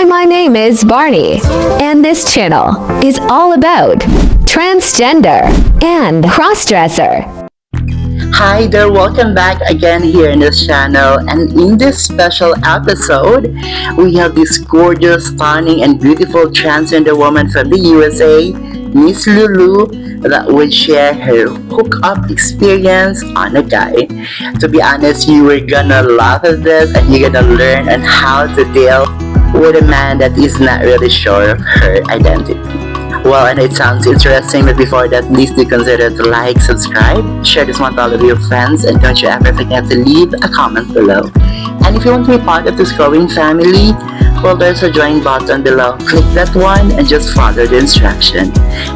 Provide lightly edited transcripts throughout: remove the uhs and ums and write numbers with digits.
My name is Barney, and this channel is all about transgender and crossdresser. Hi there, welcome back again here in this channel, and in this special episode, we have this gorgeous, stunning, and beautiful transgender woman from the USA, Miss Lulu, that would share her hookup experience on a guy. To be honest, you were gonna laugh at this and you're gonna learn on how to deal with a man that is not really sure of her identity. Well, and it sounds interesting, but before that, please do consider to like, subscribe, share this one to all of your friends, and don't you ever forget to leave a comment below. And if you want to be part of this growing family, well, there's a join button below. Click that one and just follow the instruction.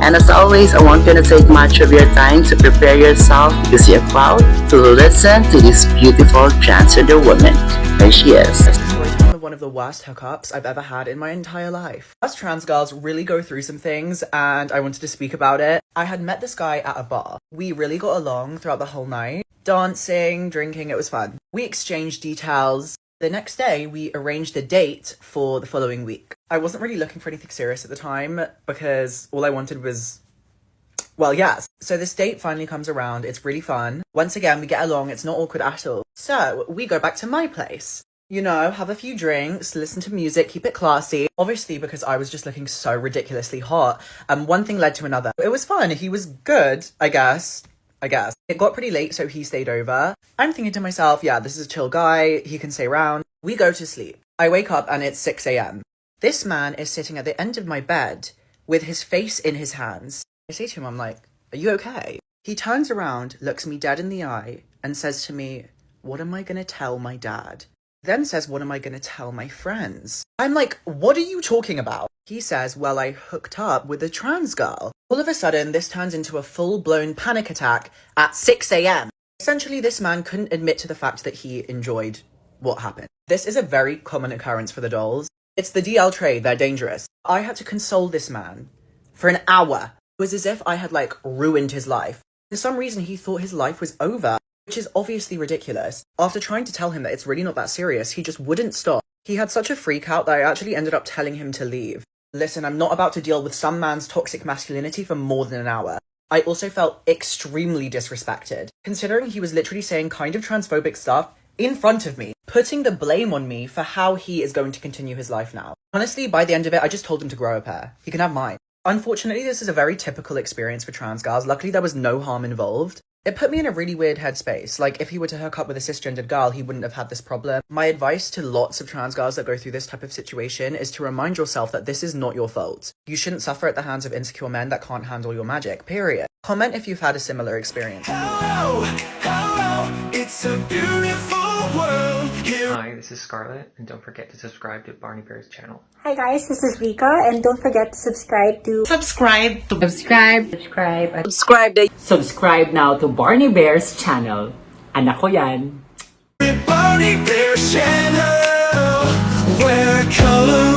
And as always, I won't gonna take much of your time to prepare yourself because you're about to listen to this beautiful transgender woman. There she is. One of the worst hookups I've ever had in my entire life. Us trans girls really go through some things, and I wanted to speak about it. I had met this guy at a bar. We really got along throughout the whole night. Dancing, drinking, it was fun. We exchanged details. The next day, we arranged a date for the following week. I wasn't really looking for anything serious at the time because all I wanted was, well, yes. So this date finally comes around. It's really fun. Once again, we get along. It's not awkward at all. So we go back to my place. You know, have a few drinks, listen to music, keep it classy. Obviously, because I was just looking so ridiculously hot. One thing led to another. It was fun. He was good, I guess. It got pretty late, so he stayed over. I'm thinking to myself, yeah, this is a chill guy. He can stay around. We go to sleep. I wake up and it's 6 a.m. This man is sitting at the end of my bed with his face in his hands. I say to him, I'm like, are you okay? He turns around, looks me dead in the eye, and says to me, what am I gonna tell my dad? Then says, what am I gonna tell my friends? I'm like, what are you talking about? He says, well, I hooked up with a trans girl. All of a sudden, this turns into a full-blown panic attack at 6 a.m. Essentially, this man couldn't admit to the fact that he enjoyed what happened. This is a very common occurrence for the dolls. It's the DL trade, they're dangerous. I had to console this man for an hour. It was as if I had, ruined his life. For some reason, he thought his life was over, which is obviously ridiculous. After trying to tell him that it's really not that serious, he just wouldn't stop. He had such a freak out that I actually ended up telling him to leave. Listen, I'm not about to deal with some man's toxic masculinity for more than an hour. I also felt extremely disrespected, considering he was literally saying kind of transphobic stuff in front of me, putting the blame on me for how he is going to continue his life now. Honestly, by the end of it, I just told him to grow a pair. He can have mine. Unfortunately, this is a very typical experience for trans girls. Luckily, there was no harm involved. It put me in a really weird headspace. If he were to hook up with a cisgendered girl, he wouldn't have had this problem. My advice to lots of trans girls that go through this type of situation is to remind yourself that this is not your fault. You shouldn't suffer at the hands of insecure men that can't handle your magic, period. Comment if you've had a similar experience. Hello, hello, it's a beautiful world here. Hi, this is Scarlett, and don't forget to subscribe to Barney Bear's channel. Hi guys, this is Rika, and don't forget to Subscribe now to Barney Bear's channel. Anak ko yan. Barney Bear's channel, where color